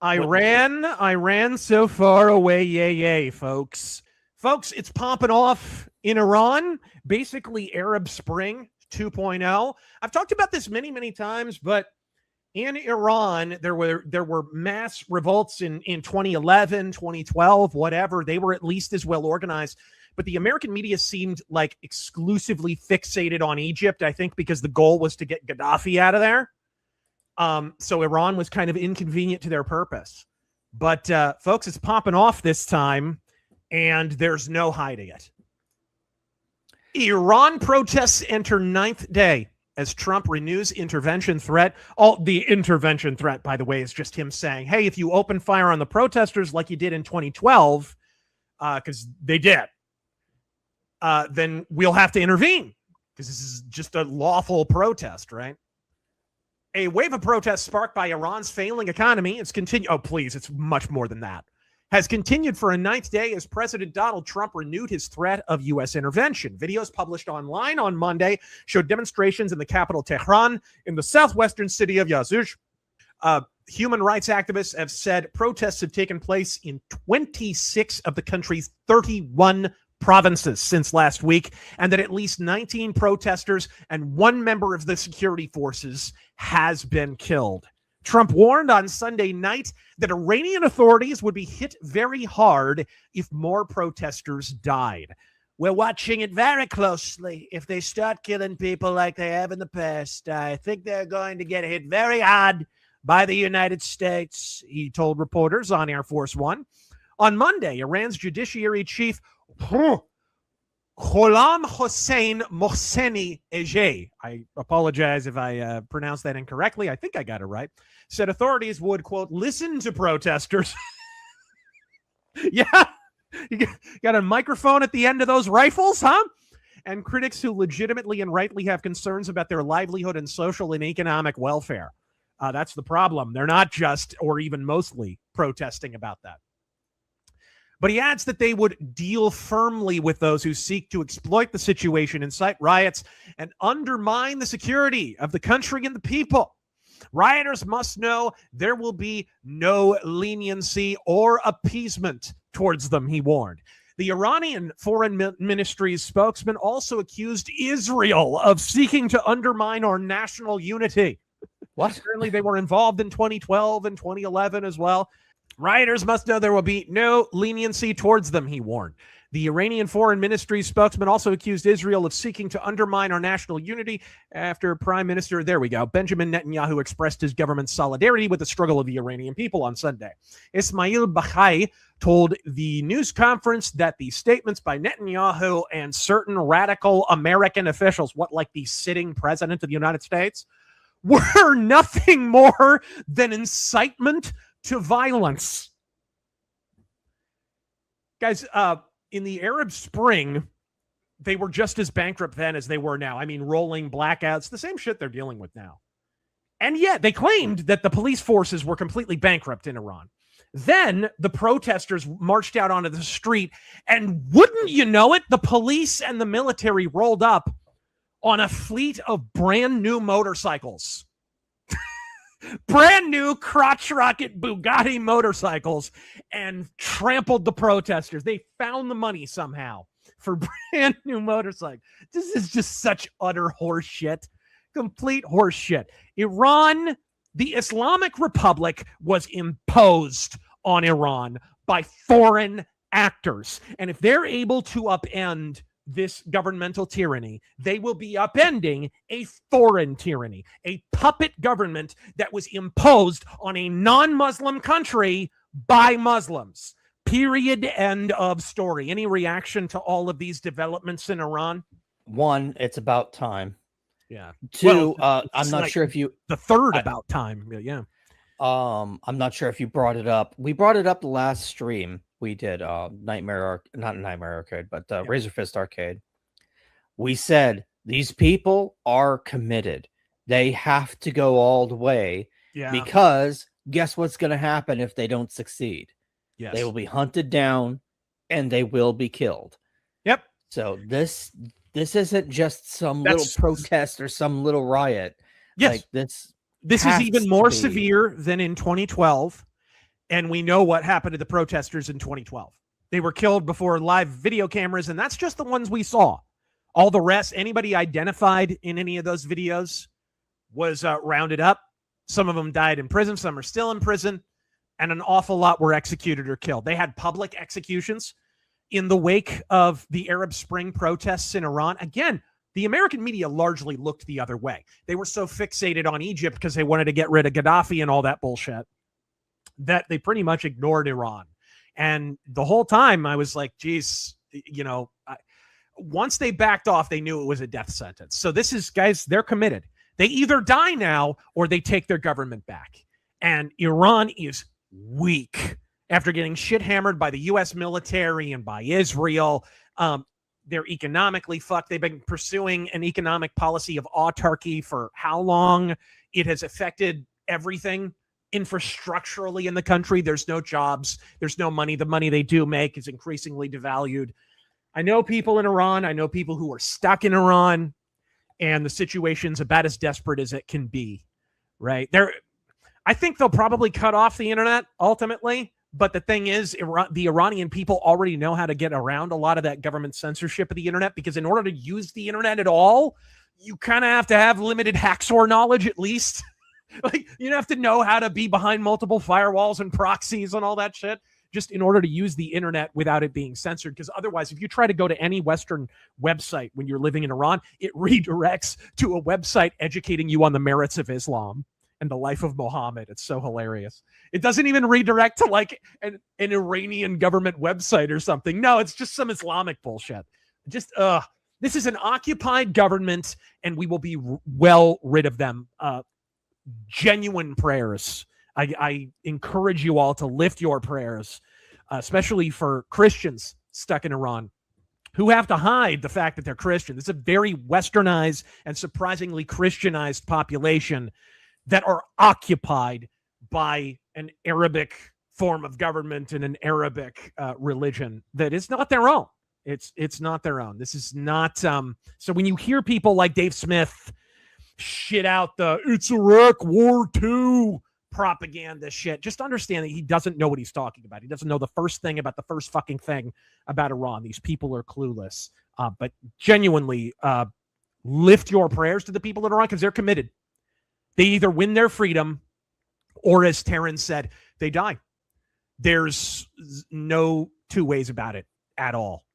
Iran so far away, yay, folks. Folks, it's popping off in Iran, basically Arab Spring 2.0. I've talked about this many times, but in Iran, there were mass revolts in 2011, 2012, whatever. They were at least as well organized. But the American media seemed like exclusively fixated on Egypt, I think, because the goal was to get Gaddafi out of there. So Iran was kind of inconvenient to their purpose. But, folks, it's popping off this time, and there's no hiding it. Iran protests enter 9th day as Trump renews intervention threat. The intervention threat, by the way, is just him saying, hey, if you open fire on the protesters like you did in 2012, because they did, then we'll have to intervene, because this is just a lawful protest, right? A wave of protests sparked by Iran's failing economy is continued. Oh, please, it's much more than that. Has continued for a 9th day as President Donald Trump renewed his threat of U.S. intervention. Videos published online on Monday showed demonstrations in the capital Tehran, in the southwestern city of Razör. Human rights activists have said protests have taken place in 26 of the country's 31 provinces since last week, and that at least 19 protesters and one member of the security forces has been killed. Trump warned on Sunday night that Iranian authorities would be hit very hard if more protesters died. We're watching it very closely. If they start killing people like they have in the past, I think they're going to get hit very hard by the United States, he told reporters on Air Force One. On Monday, Iran's judiciary chief, Gholam Hossein Mohseni Ejei, I apologize if I pronounced that incorrectly, I think I got it right, said authorities would, quote, listen to protesters. Yeah, you got a microphone at the end of those rifles, huh? And critics who legitimately and rightly have concerns about their livelihood and social and economic welfare. That's the problem. They're not just, or even mostly, protesting about that. But he adds that they would deal firmly with those who seek to exploit the situation, incite riots, and undermine the security of the country and the people. Rioters must know there will be no leniency or appeasement towards them, he warned. The Iranian Foreign Ministry's spokesman also accused Israel of seeking to undermine our national unity. What? Certainly they were involved in 2012 and 2011 as well. Rioters must know there will be no leniency towards them, he warned. The Iranian Foreign Ministry spokesman also accused Israel of seeking to undermine our national unity after Prime Minister, Benjamin Netanyahu expressed his government's solidarity with the struggle of the Iranian people on Sunday. Ismail Baghai told the news conference that the statements by Netanyahu and certain radical American officials, like the sitting president of the United States, were nothing more than incitement to violence. Guys, in the Arab Spring, they were just as bankrupt then as they were now. I mean, rolling blackouts, the same shit they're dealing with now. And yet they claimed that the police forces were completely bankrupt in Iran. Then the protesters marched out onto the street, and wouldn't you know it, the police and the military rolled up on a fleet of brand new motorcycles. Brand new crotch rocket Bugatti motorcycles, and trampled the protesters. They found the money somehow for brand new motorcycles. This is just such utter horse shit. Complete horse shit. Iran, the Islamic Republic, was imposed on Iran by foreign actors. And if they're able to upend this governmental tyranny, they will be upending a foreign tyranny, a puppet government that was imposed on a non-Muslim country by Muslims. Period. End of story. Any reaction to all of these developments in Iran? One, it's about time. Yeah. Two, I'm not sure if you... The third about time. Yeah. I'm not sure if you brought it up. We brought it up the last stream. We did not Nightmare Arcade, but Razor Fist Arcade. We said these people are committed. They have to go all the way because guess what's going to happen if they don't succeed? Yes. They will be hunted down and they will be killed. Yep. So this isn't just some little protest or some little riot. Yes. Like this is even more severe than in 2012. And we know what happened to the protesters in 2012. They were killed before live video cameras, and that's just the ones we saw. All the rest, anybody identified in any of those videos was rounded up. Some of them died in prison. Some are still in prison. And an awful lot were executed or killed. They had public executions in the wake of the Arab Spring protests in Iran. Again, the American media largely looked the other way. They were so fixated on Egypt because they wanted to get rid of Gaddafi and all that bullshit that they pretty much ignored Iran. And the whole time I was like, geez, once they backed off, they knew it was a death sentence. So this is, guys, they're committed. They either die now or they take their government back. And Iran is weak after getting shit hammered by the U.S. military and by Israel. They're economically fucked. They've been pursuing an economic policy of autarky for how long? It has affected everything infrastructurally in the country. There's no jobs. There's no money. The money they do make is increasingly devalued. I know people in Iran. I know people who are stuck in Iran, and the situation's about as desperate as it can be, right? I think they'll probably cut off the internet ultimately. But the thing is, the Iranian people already know how to get around a lot of that government censorship of the internet, because in order to use the internet at all, you kind of have to have limited Hacksaw knowledge at least. Like, you have to know how to be behind multiple firewalls and proxies and all that shit just in order to use the internet without it being censored. Because otherwise, if you try to go to any Western website when you're living in Iran, it redirects to a website educating you on the merits of Islam and the life of Muhammad. It's so hilarious. It doesn't even redirect to like an Iranian government website or something. No, it's just some Islamic bullshit. Just, this is an occupied government, and we will be well rid of them. Genuine prayers. I encourage you all to lift your prayers, especially for Christians stuck in Iran who have to hide the fact that they're Christian. It's a very westernized and surprisingly Christianized population that are occupied by an Arabic form of government and an Arabic religion that is not their own. It's not their own. This is not. So when you hear people like Dave Smith shit out the "it's Iraq War II" propaganda shit, just understand that he doesn't know what he's talking about. He doesn't know the first thing about the first fucking thing about Iran. These people are clueless. But genuinely, lift your prayers to the people in Iran, because they're committed. They either win their freedom, or as Terrence said, they die. There's no two ways about it at all.